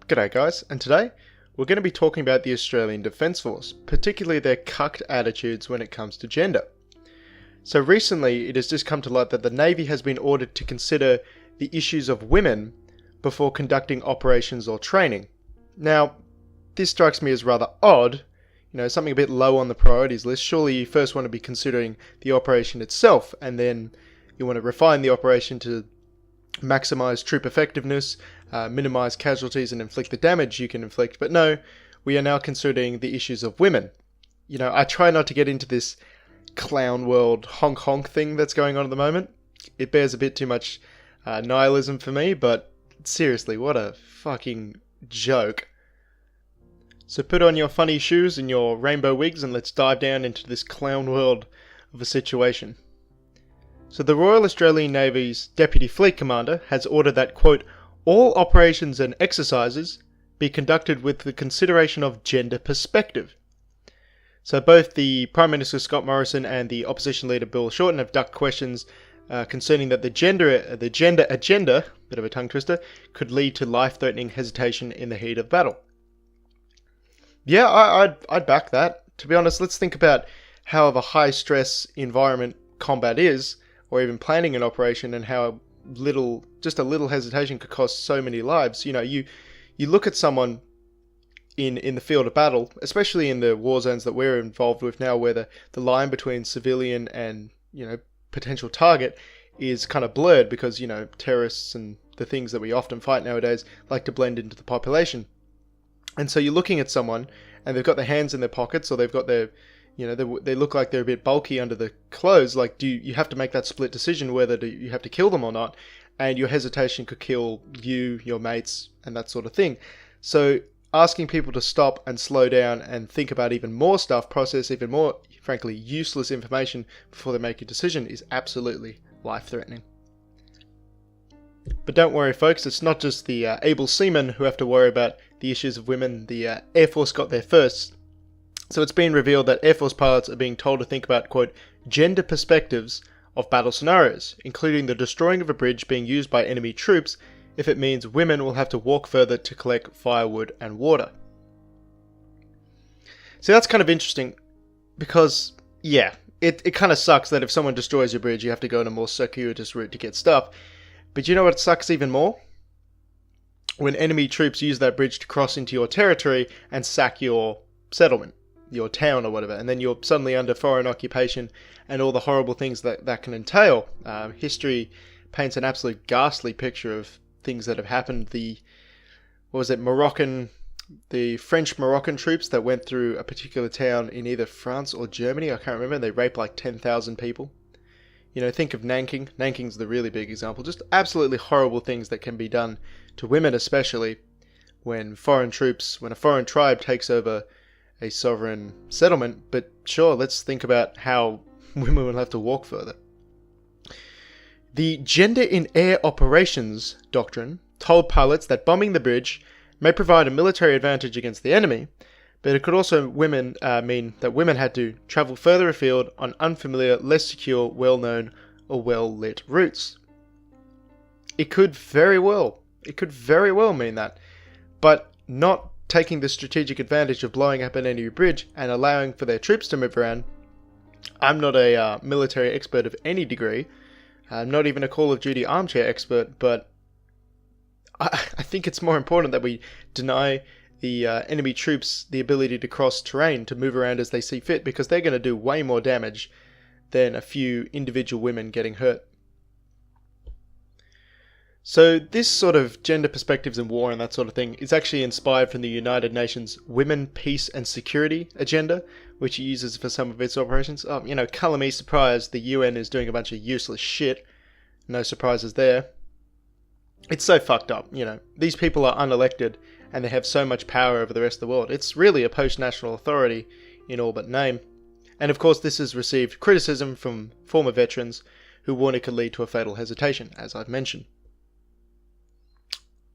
G'day guys, and today we're going to be talking about the Australian Defence Force, particularly their cucked attitudes when it comes to gender. So recently it has just come to light that the Navy has been ordered to consider the issues of women before conducting operations or training. Now, this strikes me as rather odd, something a bit low on the priorities list. Surely you first want to be considering the operation itself, and then you want to refine the operation to maximize troop effectiveness, minimize casualties and inflict the damage you can inflict. But no, we are now considering the issues of women. I try not to get into this clown world honk honk thing that's going on at the moment. It bears a bit too much nihilism for me, but seriously, what a fucking joke. So put on your funny shoes and your rainbow wigs and let's dive down into this clown world of a situation. So the Royal Australian Navy's Deputy Fleet Commander has ordered that, quote, all operations and exercises be conducted with the consideration of gender perspective. So both the Prime Minister Scott Morrison and the Opposition Leader Bill Shorten have ducked questions concerning that the gender agenda, bit of a tongue twister, could lead to life-threatening hesitation in the heat of battle. Yeah, I'd back that. To be honest, let's think about how of a high-stress environment combat is, or even planning an operation, and how just a little hesitation could cost so many lives. You look at someone in the field of battle, especially in the war zones that we're involved with now, where the line between civilian and, potential target is kind of blurred because, terrorists and the things that we often fight nowadays like to blend into the population. And so you're looking at someone and they've got their hands in their pockets, or they've got their they look like they're a bit bulky under the clothes. Like, you have to make that split decision whether you have to kill them or not, and your hesitation could kill you, your mates, and that sort of thing. So asking people to stop and slow down and think about even more stuff, process even more, frankly, useless information before they make a decision is absolutely life-threatening. But don't worry, folks, it's not just the able seamen who have to worry about the issues of women. The Air Force got there first. So it's been revealed that Air Force pilots are being told to think about, quote, gender perspectives of battle scenarios, including the destroying of a bridge being used by enemy troops if it means women will have to walk further to collect firewood and water. So that's kind of interesting because, yeah, it kind of sucks that if someone destroys your bridge, you have to go on a more circuitous route to get stuff. But you know what sucks even more? When enemy troops use that bridge to cross into your territory and sack your settlement, your town or whatever, and then you're suddenly under foreign occupation and all the horrible things that can entail. History paints an absolute ghastly picture of things that have happened. The French Moroccan troops that went through a particular town in either France or Germany, I can't remember, they raped like 10,000 people. Think of Nanking. Nanking's the really big example. Just absolutely horrible things that can be done to women, especially when a foreign tribe takes over a sovereign settlement. But sure, let's think about how women will have to walk further. The Gender in Air Operations doctrine told pilots that bombing the bridge may provide a military advantage against the enemy, but it could also mean that women had to travel further afield on unfamiliar, less secure, well-known, or well-lit routes. It could very well mean that, but not taking the strategic advantage of blowing up an enemy bridge and allowing for their troops to move around. I'm not a military expert of any degree. I'm not even a Call of Duty armchair expert, but I think it's more important that we deny the enemy troops the ability to cross terrain, to move around as they see fit, because they're going to do way more damage than a few individual women getting hurt. So this sort of gender perspectives in war and that sort of thing is actually inspired from the United Nations Women, Peace and Security agenda, which it uses for some of its operations. Colour me surprised the UN is doing a bunch of useless shit. No surprises there. It's so fucked up, These people are unelected and they have so much power over the rest of the world. It's really a post-national authority in all but name. And of course this has received criticism from former veterans who warn it could lead to a fatal hesitation, as I've mentioned.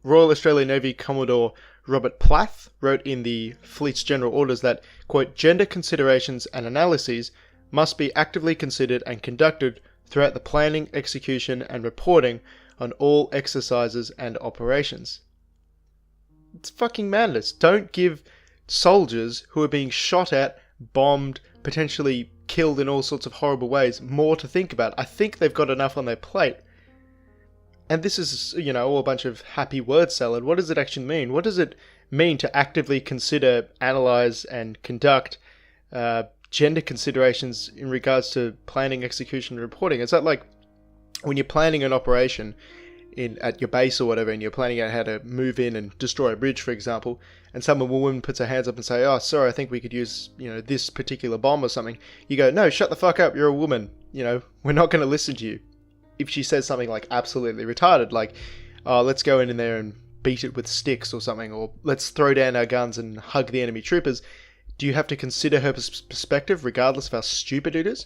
Royal Australian Navy Commodore Robert Plath wrote in the Fleet's General Orders that, quote, gender considerations and analyses must be actively considered and conducted throughout the planning, execution and reporting on all exercises and operations. It's fucking madness. Don't give soldiers who are being shot at, bombed, potentially killed in all sorts of horrible ways more to think about. I think they've got enough on their plate. And this is, all a bunch of happy word salad. What does it actually mean? What does it mean to actively consider, analyze, and conduct gender considerations in regards to planning, execution, and reporting? Is that like when you're planning an operation at your base or whatever, and you're planning out how to move in and destroy a bridge, for example, and some woman puts her hands up and say, "Oh, sorry, I think we could use, this particular bomb or something." You go, "No, shut the fuck up. You're a woman. We're not going to listen to you." If she says something like absolutely retarded, like, "Oh, let's go in there and beat it with sticks or something," or "Let's throw down our guns and hug the enemy troopers," do you have to consider her perspective regardless of how stupid it is?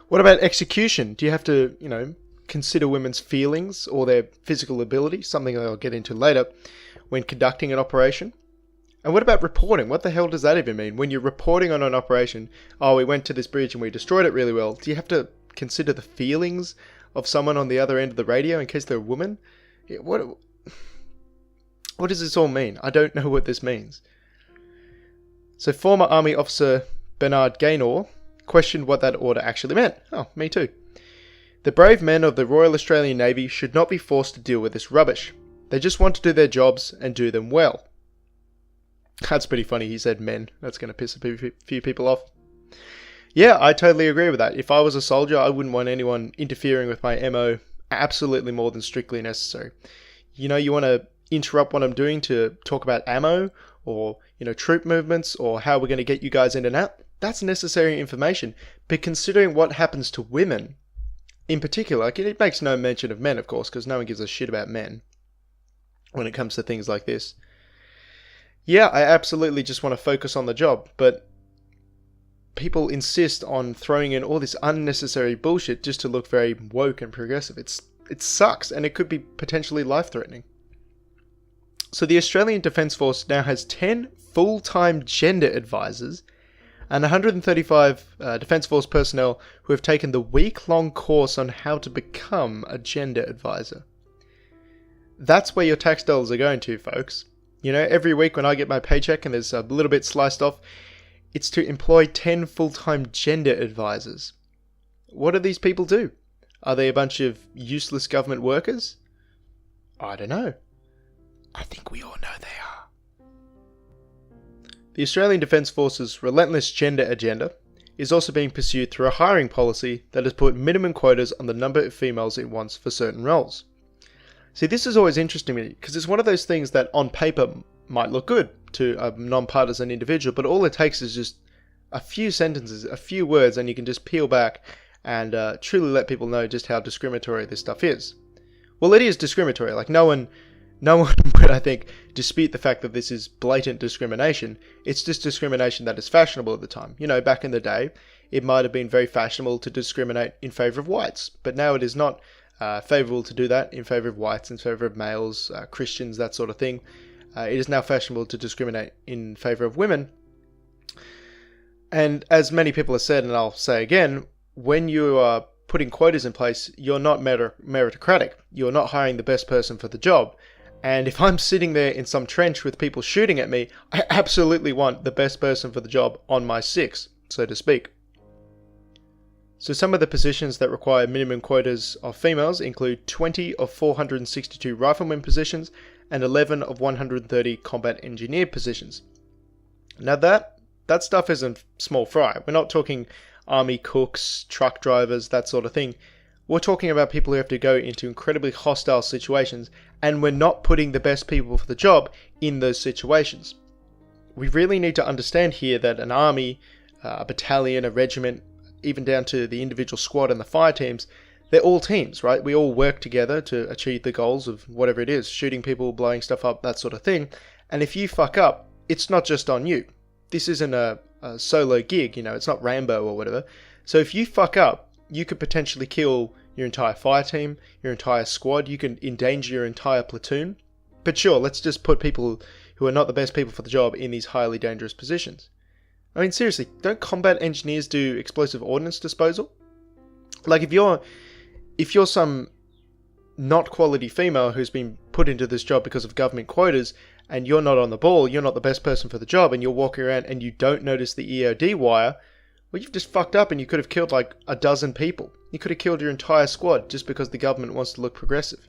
What about execution? Do you have to, consider women's feelings or their physical ability, something I'll get into later, when conducting an operation? And what about reporting? What the hell does that even mean? When you're reporting on an operation, "Oh, we went to this bridge and we destroyed it really well," do you have to consider the feelings of someone on the other end of the radio in case they're a woman? What does this all mean? I don't know what this means. So former Army officer Bernard Gaynor questioned what that order actually meant. Oh, me too. "The brave men of the Royal Australian Navy should not be forced to deal with this rubbish. They just want to do their jobs and do them well." That's pretty funny, he said men. That's going to piss a few people off. Yeah, I totally agree with that. If I was a soldier, I wouldn't want anyone interfering with my MO absolutely more than strictly necessary. You want to interrupt what I'm doing to talk about ammo or, troop movements or how we're going to get you guys in and out. That's necessary information. But considering what happens to women, in particular, it makes no mention of men, of course, because no one gives a shit about men when it comes to things like this. Yeah, I absolutely just want to focus on the job, but people insist on throwing in all this unnecessary bullshit just to look very woke and progressive. It sucks, and it could be potentially life-threatening. So the Australian Defence Force now has 10 full-time gender advisors and 135 Defence Force personnel who have taken the week-long course on how to become a gender advisor. That's where your tax dollars are going to, folks. Every week when I get my paycheck and there's a little bit sliced off, it's to employ 10 full-time gender advisors. What do these people do? Are they a bunch of useless government workers? I don't know. I think we all know they are. The Australian Defence Force's relentless gender agenda is also being pursued through a hiring policy that has put minimum quotas on the number of females it wants for certain roles. See, this is always interesting to me because it's one of those things that on paper might look good to a non-partisan individual, but all it takes is just a few sentences, a few words, and you can just peel back and truly let people know just how discriminatory this stuff is. Well, it is discriminatory. Like, no one would, I think, dispute the fact that this is blatant discrimination. It's just discrimination that is fashionable at the time. Back in the day, it might have been very fashionable to discriminate in favour of whites, but now it is not favourable to do that in favour of whites, in favour of males, Christians, that sort of thing. It is now fashionable to discriminate in favour of women. And as many people have said, and I'll say again, when you are putting quotas in place, you're not meritocratic. You're not hiring the best person for the job. And if I'm sitting there in some trench with people shooting at me, I absolutely want the best person for the job on my six, so to speak. So some of the positions that require minimum quotas of females include 20 of 462 rifleman positions and 11 of 130 combat engineer positions. Now that stuff isn't small fry. We're not talking army cooks, truck drivers, that sort of thing. We're talking about people who have to go into incredibly hostile situations, and we're not putting the best people for the job in those situations. We really need to understand here that an army, a battalion, a regiment, even down to the individual squad and the fire teams, they're all teams, right? We all work together to achieve the goals of whatever it is, shooting people, blowing stuff up, that sort of thing. And if you fuck up, it's not just on you. This isn't a solo gig, it's not Rambo or whatever. So if you fuck up, you could potentially kill your entire fire team, your entire squad, you can endanger your entire platoon. But sure, let's just put people who are not the best people for the job in these highly dangerous positions. I mean, seriously, don't combat engineers do explosive ordnance disposal? Like, if you're some not quality female who's been put into this job because of government quotas, and you're not on the ball, you're not the best person for the job, and you're walking around and you don't notice the EOD wire, well, you've just fucked up and you could have killed like a dozen people. You could have killed your entire squad just because the government wants to look progressive.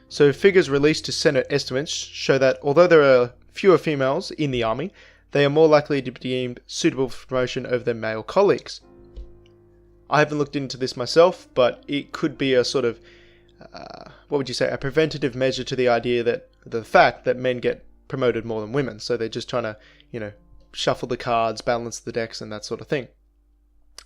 So figures released to Senate estimates show that although there are fewer females in the army, they are more likely to be deemed suitable for promotion over their male colleagues. I haven't looked into this myself, but it could be a sort of, what would you say, a preventative measure to the idea that the fact that men get promoted more than women. So they're just trying to, shuffle the cards, balance the decks and that sort of thing.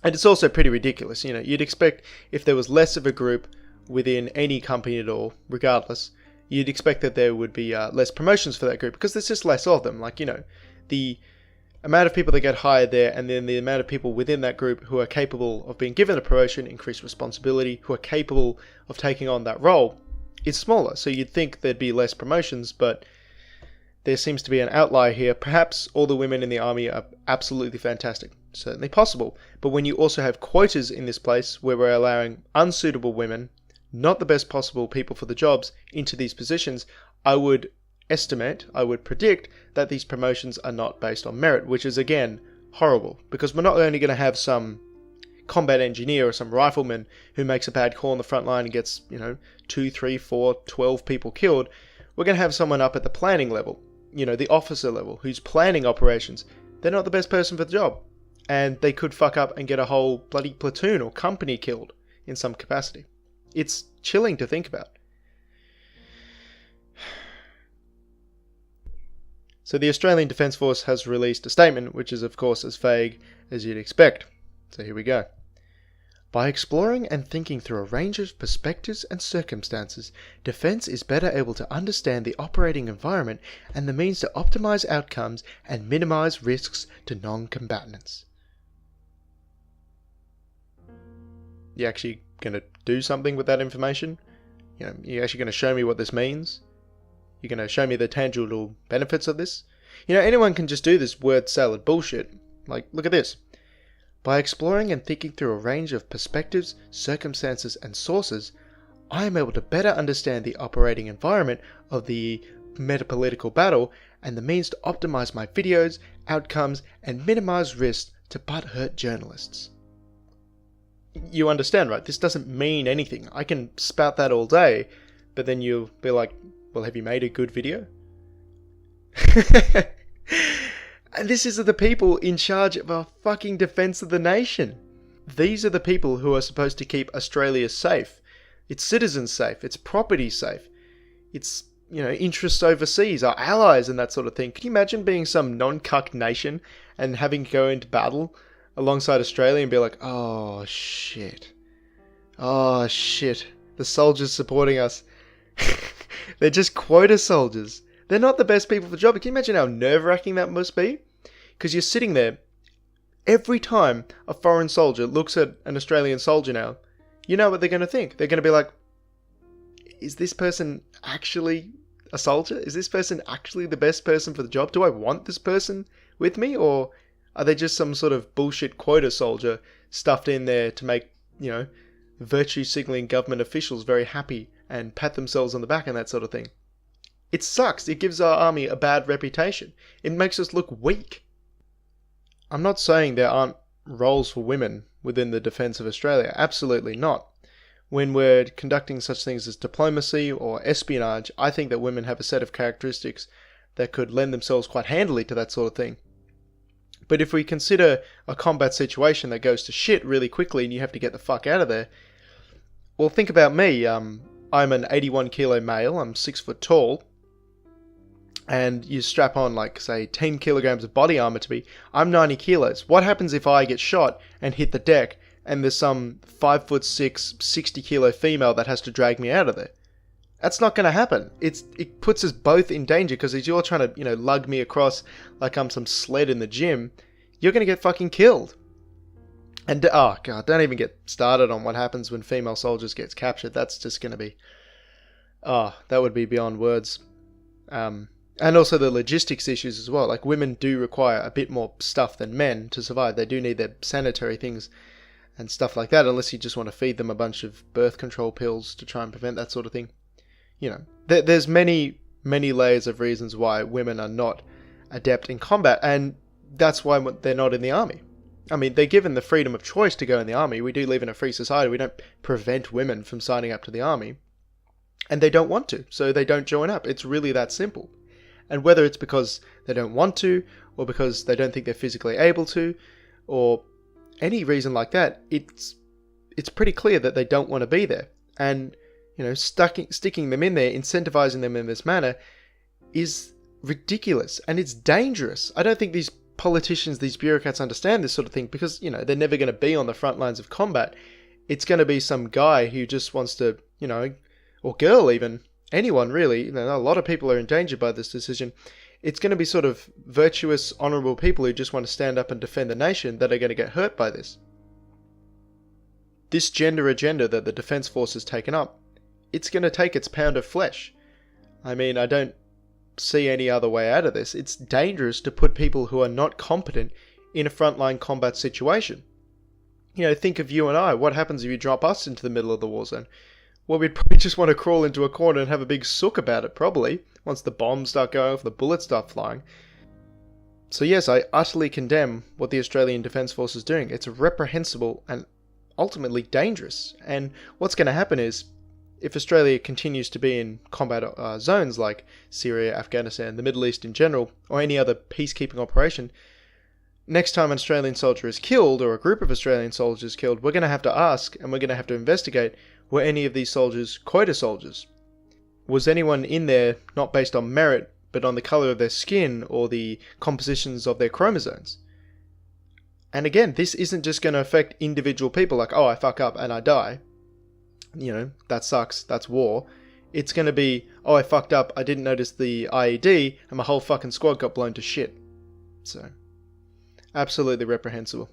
And it's also pretty ridiculous. You'd expect if there was less of a group within any company at all, regardless, you'd expect that there would be less promotions for that group because there's just less of them. Like, the amount of people that get hired there and then the amount of people within that group who are capable of being given a promotion, increased responsibility, who are capable of taking on that role is smaller. So you'd think there'd be less promotions, but there seems to be an outlier here. Perhaps all the women in the army are absolutely fantastic. Certainly possible. But when you also have quotas in this place where we're allowing unsuitable women, not the best possible people for the jobs, into these positions, I would predict that these promotions are not based on merit, which is again horrible, because we're not only going to have some combat engineer or some rifleman who makes a bad call on the front line and gets 2, 3, 4, 12 people killed. We're going to have someone up at the planning level, the officer level, who's planning operations. They're not the best person for the job, and they could fuck up and get a whole bloody platoon or company killed in some capacity. It's chilling to think about. So the Australian Defence Force has released a statement, which is of course as vague as you'd expect. So here we go. By exploring and thinking through a range of perspectives and circumstances, Defence is better able to understand the operating environment and the means to optimise outcomes and minimise risks to non-combatants. You actually going to do something with that information? You're actually going to show me what this means? You're going to show me the tangible benefits of this? Anyone can just do this word salad bullshit. Like, look at this. By exploring and thinking through a range of perspectives, circumstances, and sources, I am able to better understand the operating environment of the metapolitical battle and the means to optimize my videos, outcomes, and minimize risks to butthurt journalists. You understand, right? This doesn't mean anything. I can spout that all day, but then you'll be like, well, have you made a good video? And this is the people in charge of our fucking defense of the nation. These are the people who are supposed to keep Australia safe. Its citizens safe. Its property safe. Its, interests overseas, our allies and that sort of thing. Can you imagine being some non-cucked nation and having to go into battle alongside Australia and be like, oh shit. Oh shit. The soldiers supporting us. They're just quota soldiers. They're not the best people for the job. Can you imagine how nerve-wracking that must be? Because you're sitting there, every time a foreign soldier looks at an Australian soldier now, you know what they're going to think. They're going to be like, is this person actually a soldier? Is this person actually the best person for the job? Do I want this person with me? Or are they just some sort of bullshit quota soldier stuffed in there to make, virtue signaling government officials very happy and pat themselves on the back and that sort of thing? It sucks. It gives our army a bad reputation. It makes us look weak. I'm not saying there aren't roles for women within the defence of Australia. Absolutely not. When we're conducting such things as diplomacy or espionage, I think that women have a set of characteristics that could lend themselves quite handily to that sort of thing. But if we consider a combat situation that goes to shit really quickly and you have to get the fuck out of there, well, think about me. I'm an 81 kilo male. I'm 6 foot tall. And you strap on, like, say, 10 kilograms of body armor to me, I'm 90 kilos. What happens if I get shot and hit the deck and there's some 5'6", 60 kilo female that has to drag me out of there? That's not going to happen. It puts us both in danger because as you're trying to, lug me across like I'm some sled in the gym, you're going to get fucking killed. And, oh god, don't even get started on what happens when female soldiers get captured. That's just going to be, that would be beyond words. And also the logistics issues as well. Like, women do require a bit more stuff than men to survive. They do need their sanitary things and stuff like that, unless you just want to feed them a bunch of birth control pills to try and prevent that sort of thing. You know, there's many layers of reasons why women are not adept in combat, and that's why they're not in the army. I mean, they're given the freedom of choice to go in the army. We do live in a free society. We don't prevent women from signing up to the army. And they don't want to, so they don't join up. It's really that simple. And whether it's because they don't want to, or because they don't think they're physically able to, or any reason like that, it's pretty clear that they don't want to be there. And, you know, sticking them in there, incentivizing them in this manner, is ridiculous. And it's dangerous. I don't think these politicians, these bureaucrats understand this sort of thing, because, you know, they're never going to be on the front lines of combat. It's going to be some guy who just wants to, you know, or girl even, anyone really, you know, a lot of people are endangered by this decision. It's going to be sort of virtuous, honourable people who just want to stand up and defend the nation that are going to get hurt by this. This gender agenda that the Defence Force has taken up, it's going to take its pound of flesh. I mean, I don't see any other way out of this. It's dangerous to put people who are not competent in a frontline combat situation. You know, think of you and I. What happens if you drop us into the middle of the war zone? Well, we'd probably just want to crawl into a corner and have a big sook about it, probably, once the bombs start going off, the bullets start flying. So yes, I utterly condemn what the Australian Defence Force is doing. It's reprehensible and ultimately dangerous. And what's going to happen is, if Australia continues to be in combat zones like Syria, Afghanistan, the Middle East in general, or any other peacekeeping operation, next time an Australian soldier is killed, or a group of Australian soldiers killed, we're going to have to ask, and we're going to have to investigate, were any of these soldiers quota soldiers? Was anyone in there not based on merit, but on the colour of their skin or the compositions of their chromosomes? And again, this isn't just going to affect individual people like, oh, I fuck up and I die. You know, that sucks, that's war. It's going to be, oh, I fucked up, I didn't notice the IED, and my whole fucking squad got blown to shit. So, absolutely reprehensible.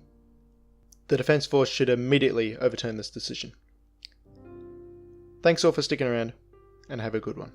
The Defence Force should immediately overturn this decision. Thanks all for sticking around, and have a good one.